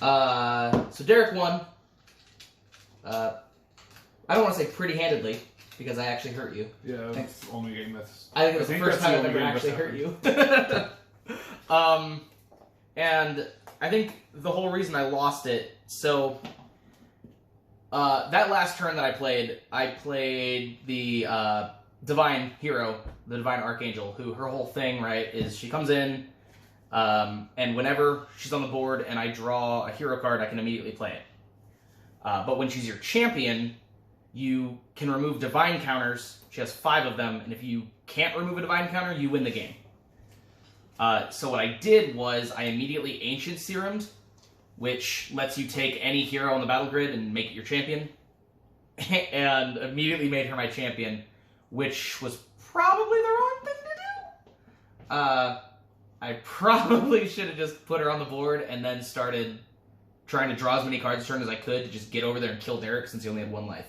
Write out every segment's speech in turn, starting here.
So Derek won. I don't want to say pretty-handedly, because I actually hurt you. Yeah, it's the only game that's... I think it was the first time I've ever actually hurt you. And I think the whole reason I lost it, so... that last turn that I played the Divine Hero, the Divine Archangel, who her whole thing, right, is she comes in, and whenever she's on the board and I draw a hero card, I can immediately play it. But when she's your champion, you can remove divine counters. She has 5 of them, and if you can't remove a divine counter, you win the game. So what I did was I immediately Ancient Serumed, which lets you take any hero on the battle grid and make it your champion, and immediately made her my champion, which was probably the wrong thing to do. I probably should have just put her on the board and then started trying to draw as many cards a turn as I could to just get over there and kill Derek since he only had 1 life.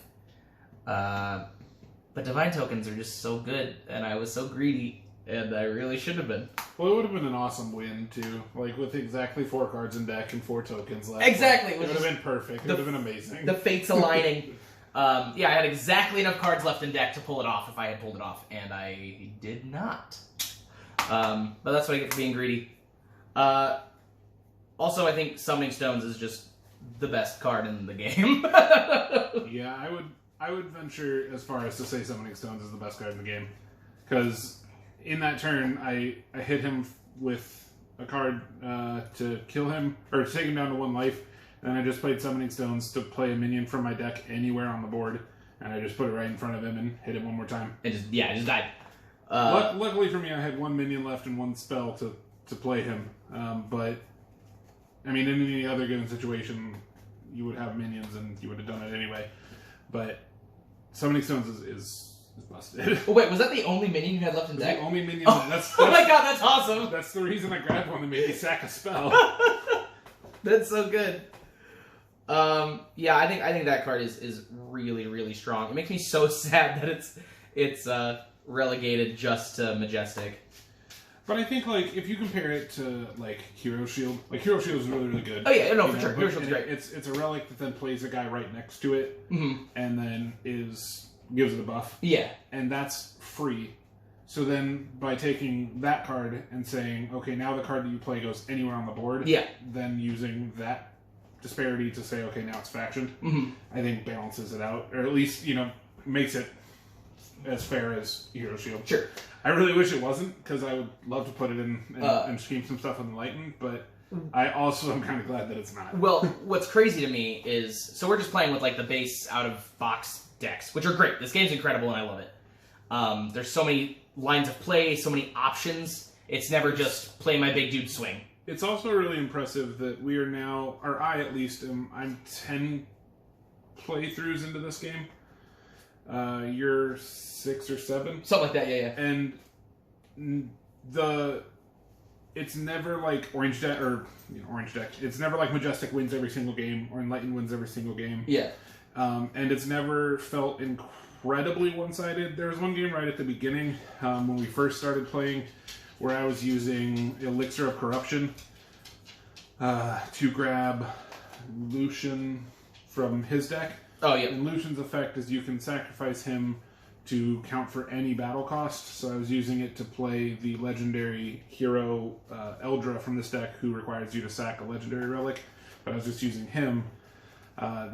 But Divine Tokens are just so good, and I was so greedy, and I really should have been. Well, it would have been an awesome win, too. Like, with exactly 4 cards in deck and 4 tokens left. Exactly! It would have been perfect. It would have been amazing. The fates aligning. Yeah, I had exactly enough cards left in deck to pull it off if I had pulled it off, and I did not. But that's what I get for being greedy. Also, I think Summoning Stones is just the best card in the game. Yeah, I would venture as far as to say Summoning Stones is the best card in the game. Because in that turn, I hit him with a card to kill him, or to take him down to 1 life, and I just played Summoning Stones to play a minion from my deck anywhere on the board, and I just put it right in front of him and hit him 1 more time. It just died. Luckily for me, I had 1 minion left and 1 spell to play him. But, I mean, in any other given situation, you would have minions and you would have done it anyway. But Summoning Stones is busted. Oh, wait, was that the only minion you had left in deck? The only minion. Oh, that's oh my god, that's awesome! That's the reason I grabbed one that made me sack a spell. That's so good. Yeah, I think that card is really, really strong. It makes me so sad that it's relegated just to Majestic. But I think, like, if you compare it to, like, Hero Shield, like, Hero Shield is really, really good. Oh, yeah, no, for sure. Hero Shield's great. It's a relic that then plays a guy right next to it, and then gives it a buff. Yeah. And that's free. So then, by taking that card and saying, okay, now the card that you play goes anywhere on the board, yeah, then using that disparity to say, okay, now it's factioned, I think balances it out, or at least, makes it as fair as Hero Shield. Sure. I really wish it wasn't, because I would love to put it in and scheme some stuff on the Enlightened, but I also am kind of glad that it's not. Well, what's crazy to me is, so we're just playing with, like, the base out-of-box decks, which are great. This game's incredible, and I love it. There's so many lines of play, so many options. It's never just play my big dude swing. It's also really impressive that we are now, or I at least, I'm 10 playthroughs into this game. You're 6 or 7? Something like that, yeah. And it's never like Orange Deck, it's never like Majestic wins every single game, or Enlightened wins every single game. Yeah. And it's never felt incredibly one-sided. There was one game right at the beginning, when we first started playing, where I was using Elixir of Corruption to grab Lucian from his deck. Oh, yeah. And Lucian's effect is you can sacrifice him to count for any battle cost. So I was using it to play the legendary hero Eldra from this deck, who requires you to sack a legendary relic. But I was just using him.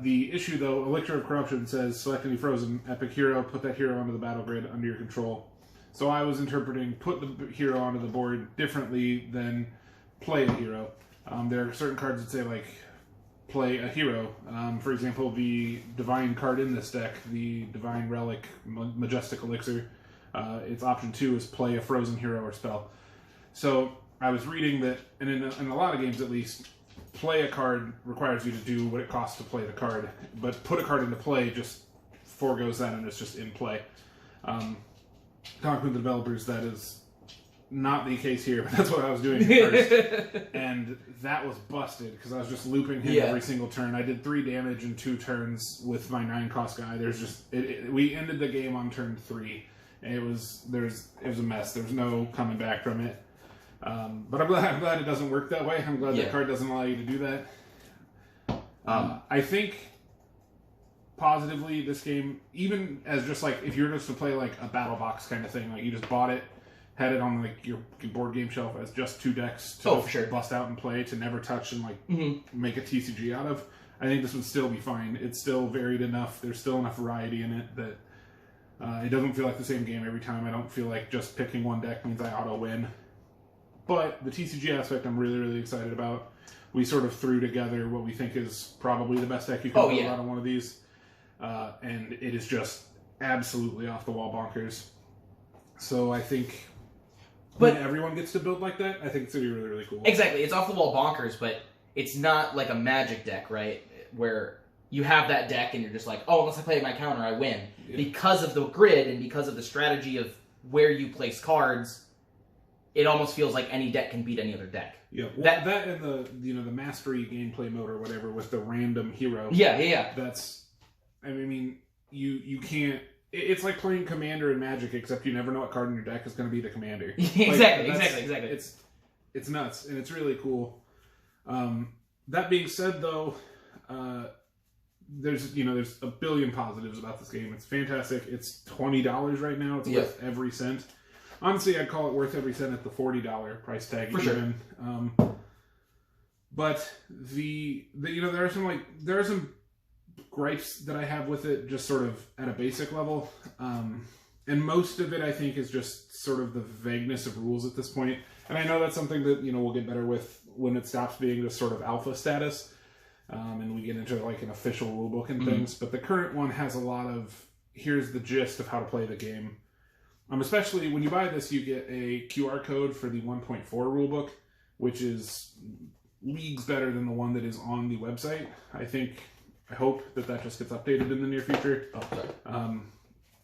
The issue, though, Elixir of Corruption says, select any frozen epic hero, put that hero onto the battle grid under your control. So I was interpreting put the hero onto the board differently than play a hero. There are certain cards that say, like, play a hero. For example, the Divine card in this deck, the Divine Relic Majestic Elixir, its option 2 is play a frozen hero or spell. So I was reading that, and in a lot of games at least, play a card requires you to do what it costs to play the card, but put a card into play just foregoes that and it's just in play. Talking with the developers, that is not the case here, but that's what I was doing at first. And that was busted, because I was just looping him every single turn. I did 3 damage in 2 turns with my 9-cost guy. There's just... we ended the game on turn 3. And it was a mess. There was no coming back from it. But I'm glad it doesn't work that way. I'm glad the card doesn't allow you to do that. I think positively this game, even as just like if you were just to play like a battle box kind of thing, like you just bought it, had it on like your board game shelf as just 2 decks to bust out and play, to never touch and like make a TCG out of, I think this would still be fine. It's still varied enough. There's still enough variety in it that it doesn't feel like the same game every time. I don't feel like just picking one deck means I auto win. But the TCG aspect I'm really, really excited about. We sort of threw together what we think is probably the best deck you can build out of one of these. And it is just absolutely off the wall bonkers. So I think when everyone gets to build like that, I think it's going to be really, really cool. Exactly. It's off the wall bonkers, but it's not like a Magic deck, right? Where you have that deck and you're just like, oh, unless I play my counter, I win. Yeah. Because of the grid and because of the strategy of where you place cards, it almost feels like any deck can beat any other deck. Yeah, well, that and the mastery gameplay mode or whatever with the random hero. Yeah. That's, I mean, you can't. It's like playing Commander in Magic, except you never know what card in your deck is going to be the Commander. Exactly. It's nuts and it's really cool. That being said, though, there's a billion positives about this game. It's fantastic. It's $20 right now. It's worth every cent. Honestly, I'd call it worth every cent at the $40 price tag. For sure. But there are some gripes that I have with it, just sort of at a basic level. And most of it, I think, is just sort of the vagueness of rules at this point. And I know that's something that we'll get better with when it stops being just sort of alpha status, and we get into like an official rulebook and things. But the current one has a lot of here's the gist of how to play the game. Especially when you buy this, you get a QR code for the 1.4 rulebook, which is leagues better than the one that is on the website. I hope that just gets updated in the near future.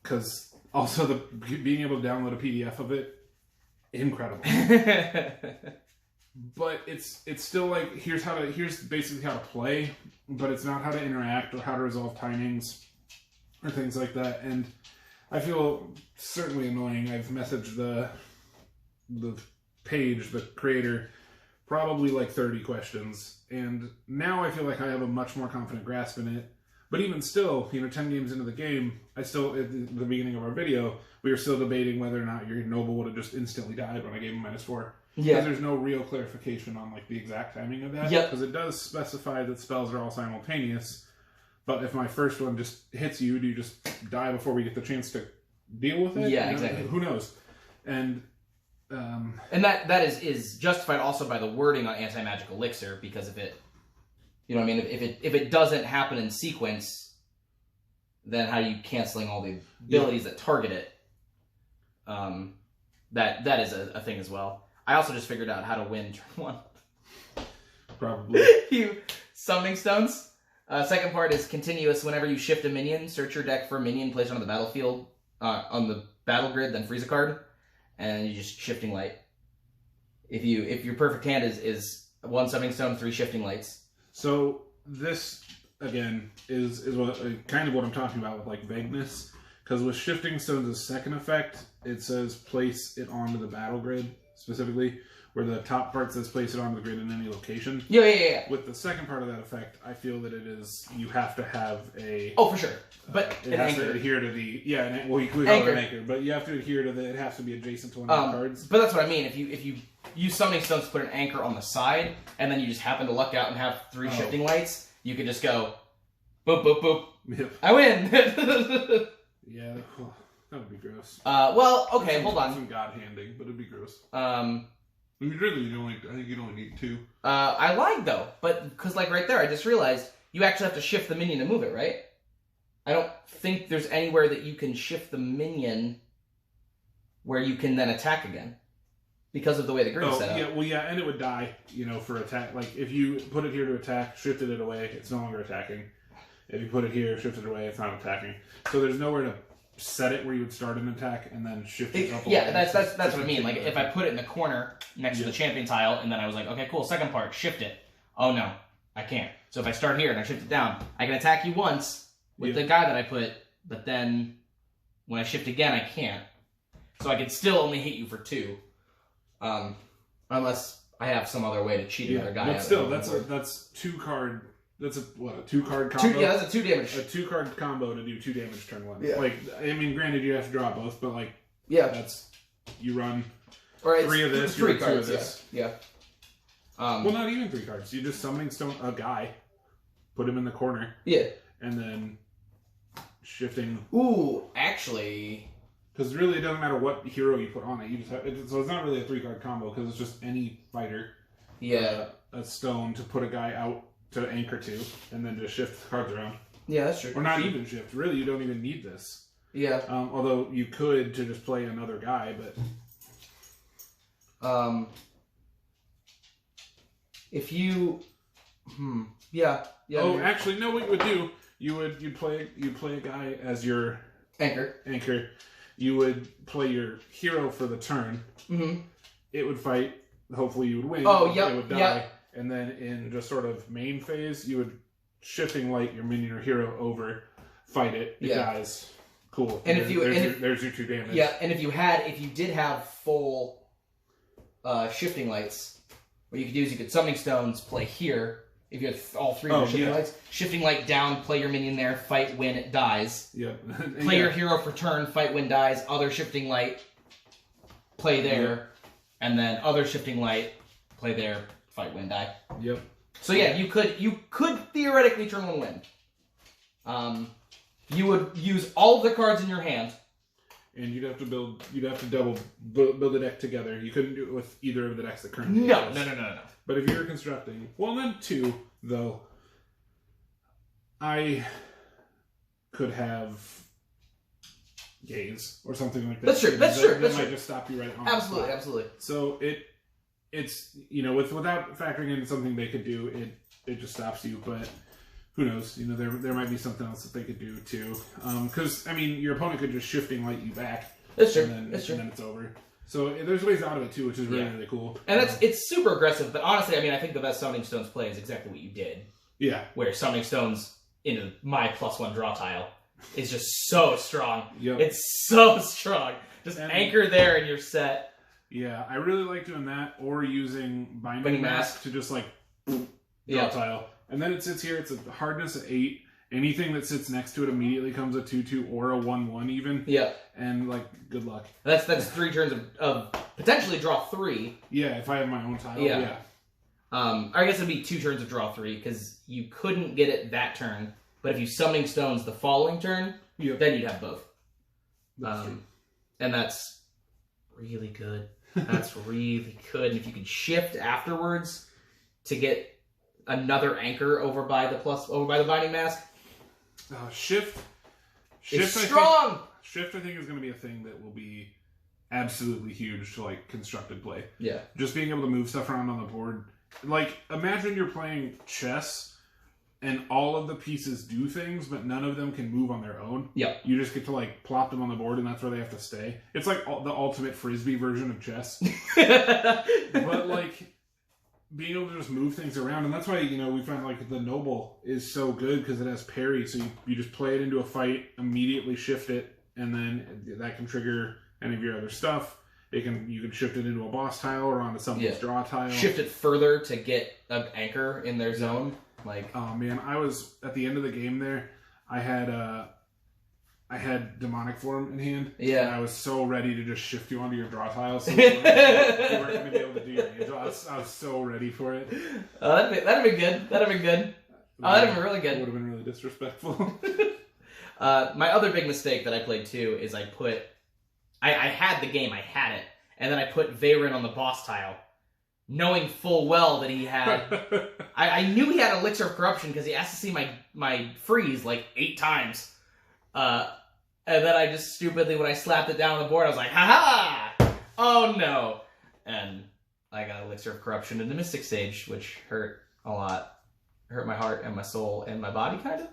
Because also being able to download a PDF of it, incredible. But it's still like here's basically how to play, but it's not how to interact or how to resolve timings or things like that. And I feel certainly annoying. I've messaged the page, the creator, probably like 30 questions, and now I feel like I have a much more confident grasp in it. But even still, 10 games into the game, at the beginning of our video, we were still debating whether or not your Noble would have just instantly died when I gave him -4. Yeah. Because there's no real clarification on like the exact timing of that. Because it does specify that spells are all simultaneous. But if my first one just hits you, do you just die before we get the chance to deal with it? Yeah, exactly. Who knows? And that is justified also by the wording on anti-magic elixir, because if it, if it doesn't happen in sequence, then how are you canceling all the abilities that target it? That is a thing as well. I also just figured out how to win turn 1. Probably. Summoning stones. Second part is continuous. Whenever you shift a minion, search your deck for a minion, place it on the battlefield, on the battle grid, then freeze a card, and you just shifting light. If your perfect hand is 1 summoning stone, 3 shifting lights. So this again is what kind of what I'm talking about with like vagueness, because with shifting stones' second effect, it says place it onto the battle grid specifically. Where the top part says place it on the grid in any location. Yeah. With the second part of that effect, I feel that it is you have to have a. Oh, for sure. But it has to adhere to the we call it an anchor, but you have to adhere to it has to be adjacent to one of the cards. But that's what I mean. If you use summoning stones to put an anchor on the side, and then you just happen to luck out and have 3 shifting lights, you could just go, boop boop boop. Yep. I win. Yeah, that would be gross. Well, okay, hold on. Some god handing, but it'd be gross. I think you'd only need 2. I lied though, but because like right there, I just realized you actually have to shift the minion to move it, right? I don't think there's anywhere that you can shift the minion where you can then attack again because of the way the grid's set up. Yeah, well, yeah, and it would die, for attack. Like if you put it here to attack, shifted it away, it's no longer attacking. If you put it here, shifted it away, it's not attacking. So there's nowhere to set it where you would start an attack and then shift it up. Yeah, that's what I mean. Like if I put it in the corner next to the champion tile, and then I was like, okay, cool, second part, shift it. Oh no, I can't. So if I start here and I shift it down, I can attack you once with the guy that I put, but then when I shift again, I can't. So I can still only hit you for 2. Unless I have some other way to cheat another guy. But still, that's 2 card. That's a 2 card combo. That's a 2 damage. A 2 card combo to do 2 damage turn 1. Yeah. Like, I mean, granted you have to draw both, but like, that's you run 3 of this, 3 you run cards. 2 of this. Yeah. Well, not even 3 cards. You just summoning stone a guy, put him in the corner. Yeah. And then shifting. Ooh, actually. Because really, it doesn't matter what hero you put on it. You just have so it's not really a 3 card combo because it's just any fighter. Yeah. A stone to put a guy out to anchor to, and then just shift the cards around. Yeah, that's true. Or not even shift. Really, you don't even need this. Yeah. Although you could to just play another guy, but. If you. Yeah. Oh, actually, no. What you would do? You'd play a guy as your anchor. You would play your hero for the turn. Mm-hmm. It would fight. Hopefully, you would win. Oh, yeah. It would die. And then in just sort of main phase, you would shifting light your minion or hero over, fight it. It dies. Cool. And there's your 2 damage. Yeah, and if you did have full shifting lights, what you could do is you could summoning stones, play here. If you had all 3 of your shifting lights, shifting light down, play your minion there, fight, win, it dies. Yep. Play your hero for turn, fight, win, dies. Other shifting light, play there, and then other shifting light, play there, fight, win, die. Yep. So yeah, you could theoretically turn 1 win. You would use all of the cards in your hand. And you'd have to double build a deck together. You couldn't do it with either of the decks that currently No. But if you're constructing, well, then 2 though. I could have Gaze or something like that. That's true. That might just stop you right on. Absolutely. So it's without factoring in something they could do, it just stops you. But who knows? There might be something else that they could do too. Because I mean, your opponent could just shifting light you back. That's true. And then it's over. So there's ways out of it too, which is really cool. And it's super aggressive. But honestly, I mean, I think the best Summoning Stones play is exactly what you did. Yeah. Where Summoning Stones into my +1 draw tile is just so strong. Yep. It's so strong. Just anchor there and you're set. Yeah, I really like doing that, or using Binding Mask to just like draw a tile. And then it sits here, it's a hardness of 8. Anything that sits next to it immediately comes a 2/2 or a 1/1 even. Yeah. And like, good luck. That's 3 turns of potentially draw 3. Yeah, if I have my own tile. Yeah. I guess it'd be 2 turns of draw 3, because you couldn't get it that turn. But if you Summoning Stones the following turn, then you'd have both. That's true. And that's really good. That's really good. And if you could shift afterwards to get another anchor over by the Binding Mask. Shift. It's strong. Shift, I think, is going to be a thing that will be absolutely huge to like constructed play. Yeah. Just being able to move stuff around on the board. Like, imagine you're playing chess and all of the pieces do things, but none of them can move on their own. Yep. You just get to like plop them on the board, and that's where they have to stay. It's like the ultimate frisbee version of chess. But like being able to just move things around, and that's why we find like the Noble is so good because it has parry. So you just play it into a fight, immediately shift it, and then that can trigger any of your other stuff. You can shift it into a boss tile or onto someone's draw tile. Shift it further to get an anchor in their zone. Like, oh man, I was at the end of the game there. I had demonic form in hand. Yeah. And I was so ready to just shift you onto your draw tile, so you weren't going to be able to do your angel. I was so ready for it. That'd be good. That'd be good. That'd be really good. It would have been really disrespectful. My other big mistake that I played too is I had the game, I had it, and then I put Veyron on the boss tile, knowing full well that he had... I knew he had Elixir of Corruption because he asked to see my freeze like 8 times. And then I just stupidly, when I slapped it down on the board, I was like, ha-ha! Oh no! And I got Elixir of Corruption in the Mystic Stage, which hurt a lot. Hurt my heart and my soul and my body, kind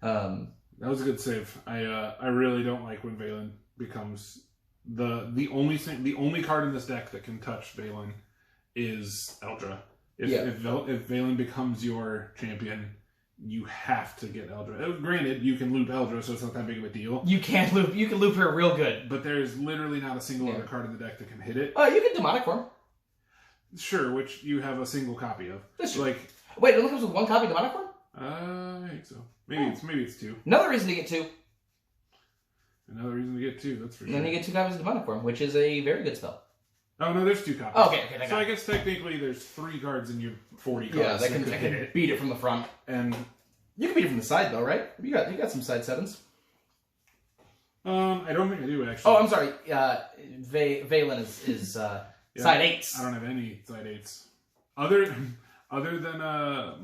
of. That was a good save. I really don't like when Valen becomes the only card in this deck that can touch Valen is Eldra. If Valen becomes your champion, you have to get Eldra. Granted, you can loop Eldra, so it's not that big of a deal. You can loop her real good. But there's literally not a single other card in the deck that can hit it. Oh, you can Demonic Form. Sure, which you have a single copy of. That's true. Like, wait, it only comes with one copy of the mana form? I think so. Maybe it's 2. Another reason to get 2. Another reason to get 2, that's for sure. And then you get 2 copies of the mana form, which is a very good spell. Oh, no, there's 2 copies. Oh, okay. So I guess technically there's 3 cards in your 40 cards. Yeah, that can beat it from the front. And you can beat it from the side, though, right? You got some side 7s. I don't think I do, actually. Oh, I'm sorry. Valen is side 8s. I don't have any side 8s. Other than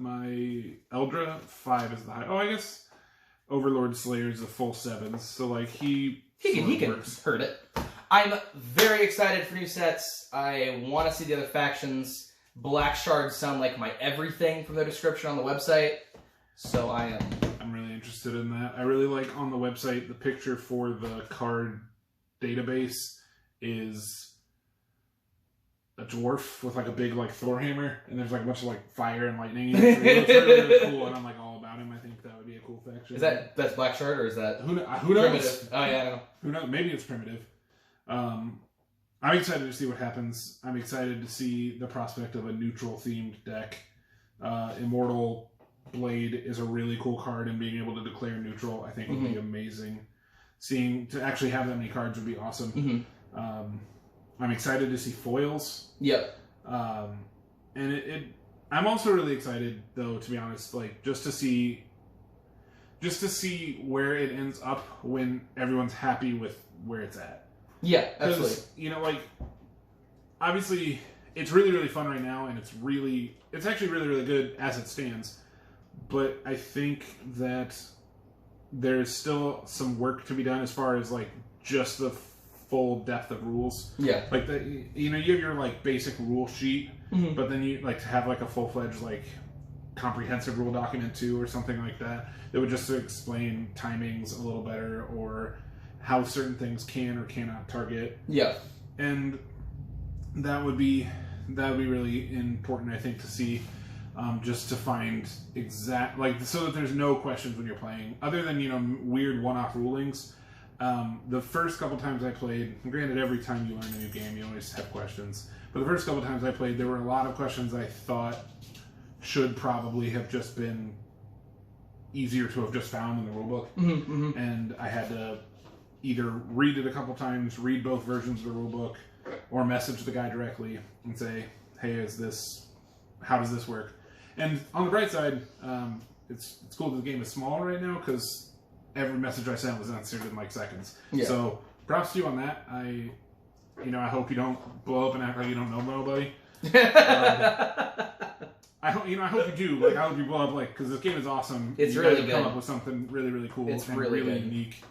my Eldra, 5 is the high. Oh, I guess Overlord Slayer is the full 7s. So, like, he can hurt it. I'm very excited for new sets. I want to see the other factions. Black Shards sound like my everything from their description on the website. So I'm really interested in that. I really like on the website the picture for the card database is a dwarf with like a big like Thor hammer, and there's like a bunch of like fire and lightning. It's really cool, and I'm like all about him. I think that would be a cool faction. That's Black Shard, or is that who knows? Primitive? Oh yeah, I don't know. Who knows? Maybe it's primitive. I'm excited to see what happens. I'm excited to see the prospect of a neutral themed deck. Immortal Blade is a really cool card, and being able to declare neutral, I think, would be amazing. To actually have that many cards would be awesome. I'm excited to see foils. Yep. And I'm also really excited, though, to be honest, like just to see where it ends up when everyone's happy with where it's at. Yeah, absolutely. You know, like obviously it's really, really fun right now, and it's actually really, really good as it stands. But I think that there's still some work to be done as far as like just the full depth of rules. Yeah. Like you have your like basic rule sheet, but then you like to have like a full-fledged like comprehensive rule document too, or something like that would just explain timings a little better, or how certain things can or cannot target. Yeah. And that would be really important, I think, to see, just to find so that there's no questions when you're playing, other than weird one-off rulings. The first couple times I played, granted every time you learn a new game you always have questions, but the first couple times I played there were a lot of questions I thought should probably have just been easier to have just found in the rulebook. And I had to either read it a couple times, read both versions of the rulebook, or message the guy directly and say, hey, how does this work? And on the bright side, it's cool that the game is small right now, because every message I sent was answered in like seconds. Yeah. So props to you on that. I hope you don't blow up and act like you don't know nobody. I hope you do. Like, I hope you blow up, like, because this game is awesome. It's really good. Come up with something really, really cool. It's and really really good. Unique.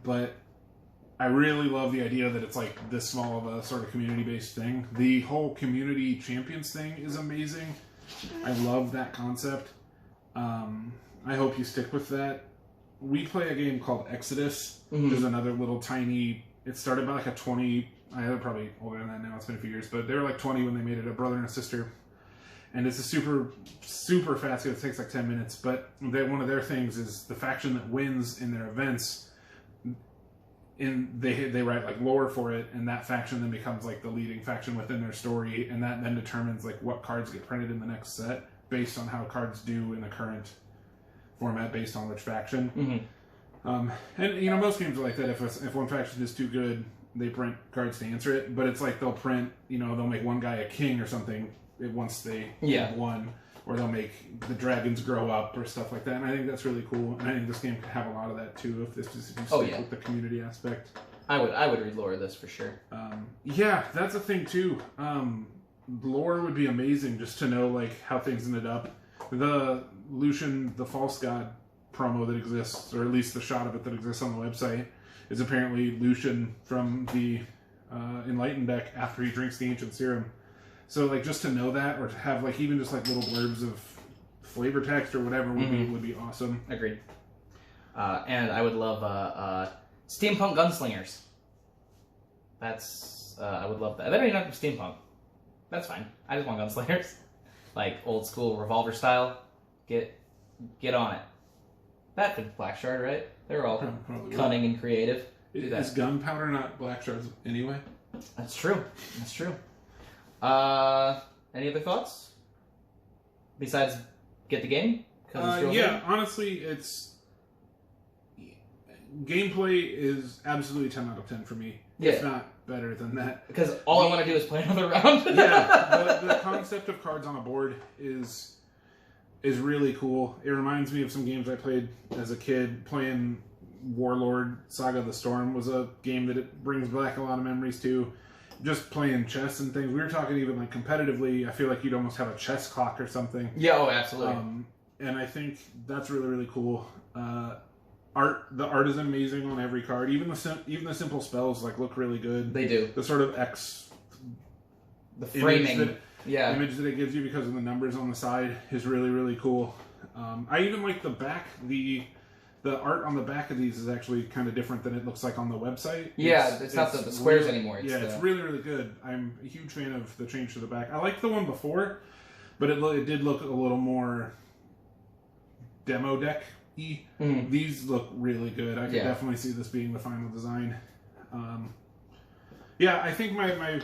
But I really love the idea that it's like this small of a sort of community-based thing. The whole community champions thing is amazing. I love that concept. I hope you stick with that. We play a game called Exodus, which is another little tiny. It started by like a 20. They're probably older than that now. It's been a few years, but they were like 20 when they made it. A brother and a sister. And it's a super, super fast game. It takes like 10 minutes. But one of their things is the faction that wins in their events, they write like lore for it, and that faction then becomes like the leading faction within their story, and that then determines like what cards get printed in the next set based on how cards do in the current format based on which faction. And most games are like that. If one faction is too good, they print cards to answer it. But it's like they'll print, they'll make one guy a king or something once they have won, or they'll make the dragons grow up or stuff like that. And I think that's really cool. And I think this game could have a lot of that too if you stick with the community aspect. I would read lore of this for sure. Yeah, that's a thing too. Lore would be amazing just to know like how things ended up. The Lucian, the false god promo that exists, or at least the shot of it that exists on the website, is apparently Lucian from the Enlightened deck after he drinks the Ancient Serum. So like just to know that, or to have like even just like little blurbs of flavor text or whatever would be awesome. Agreed. And I would love steampunk gunslingers. I would love that. They don't even have to be steampunk. That's fine. I just want gunslingers, like old school revolver style. Get on it. That fits Black Shard, right? They're all cunning and creative. Is gunpowder not Black Shards anyway? That's true. Any other thoughts? Besides, get the game? Honestly, it's... Gameplay is absolutely 10 out of 10 for me. Yeah. If not better than that. Because all I want to do is play another round. The concept of cards on a board is really cool. It reminds me of some games I played as a kid. Playing Warlord Saga of the Storm was a game that it brings back a lot of memories to. Just playing chess and things. We were talking even like competitively. I feel like you'd almost have a chess clock or something. Yeah, oh, absolutely. And I think that's really, really cool. The art is amazing on every card. Even the simple spells like look really good. They do. The sort of the framing, image that it gives you because of the numbers on the side is really, really cool. I even like the back. The art on the back of these is actually kind of different than it looks like on the website. Yeah, it's not the squares anymore. It's really, really good. I'm a huge fan of the change to the back. I liked the one before, but it did look a little more demo deck-y. Mm. These look really good. I could definitely see this being the final design. I think my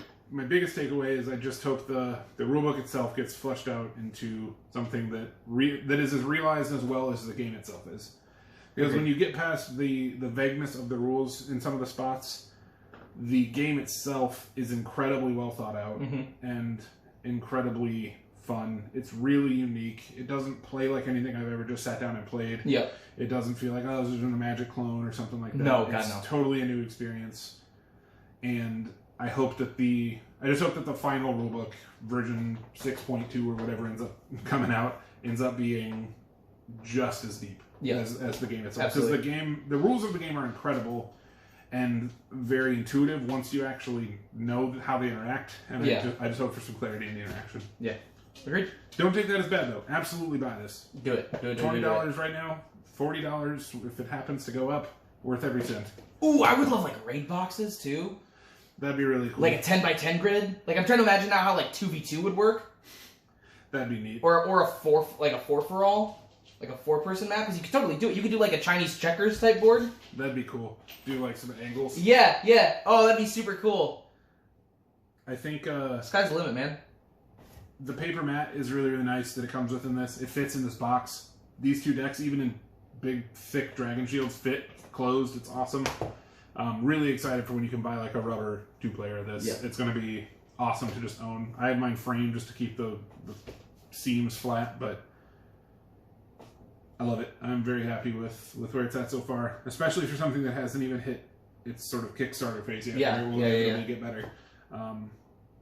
biggest takeaway is I just hope the rulebook itself gets fleshed out into something that is as realized as well as the game itself is. Because when you get past the vagueness of the rules in some of the spots, the game itself is incredibly well thought out and incredibly fun. It's really unique. It doesn't play like anything I've ever just sat down and played. Yeah. It doesn't feel like, oh, this is a Magic clone or something like that. No, it's totally a new experience. And I just hope that the final rulebook, version 6.2 or whatever ends up coming out, ends up being just as deep as the game itself. Because the rules of the game are incredible and very intuitive once you actually know how they interact. And I just hope for some clarity in the interaction. Yeah. Agreed. Don't take that as bad, though. Absolutely buy this. Do it. $20 right now, $40 if it happens to go up. Worth every cent. Ooh, I would love like raid boxes too. That'd be really cool. Like a 10x10 grid. Like I'm trying to imagine now how like 2v2 would work. That'd be neat. Or a 4 for all. Like a 4-person map, because you could totally do it. You could do like a Chinese checkers type board. That'd be cool. Do like some angles. Yeah. Oh, that'd be super cool. I think sky's the limit, man. The paper mat is really, really nice that it comes with in this. It fits in this box. These two decks, even in big, thick Dragon Shields, fit closed. It's awesome. Really excited for when you can buy like a rubber 2-player of this. Yeah. It's going to be awesome to just own. I have mine framed just to keep the seams flat, but I love it. I'm very happy with where it's at so far, especially for something that hasn't even hit its sort of Kickstarter phase yet. Yeah, it will really get better.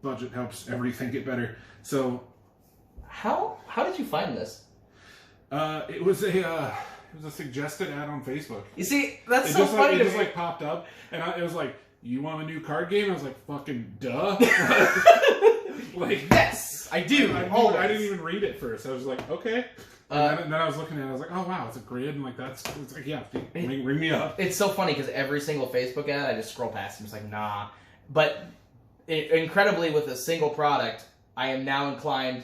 Budget helps everything get better. So, how did you find this? It was a suggested ad on Facebook. You see, that's so funny. It just like popped up, and it was like, "You want a new card game?" I was like, "Fucking duh!" Like, yes, I do. I didn't even read it first. I was like, "Okay." And then I was looking at it, I was like, oh wow, it's a grid, and like it's like, yeah, ring me up. It's so funny because every single Facebook ad, I just scroll past and it's like, nah. But incredibly, with a single product, I am now inclined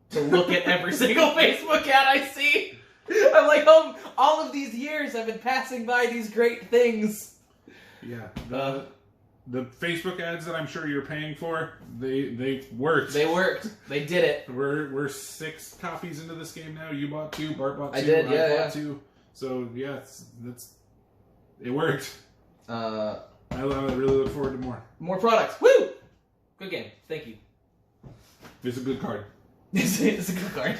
to look at every single Facebook ad I see. I'm like, oh, all of these years I've been passing by these great things. Yeah. The Facebook ads that I'm sure you're paying for, they worked. They worked. They did it. We're 6 copies into this game now. You bought 2, Bart bought 2, I did, I bought 2. So yeah, it worked. I really look forward to more. More products. Woo! Good game. Thank you. It's a good card. It's a good card.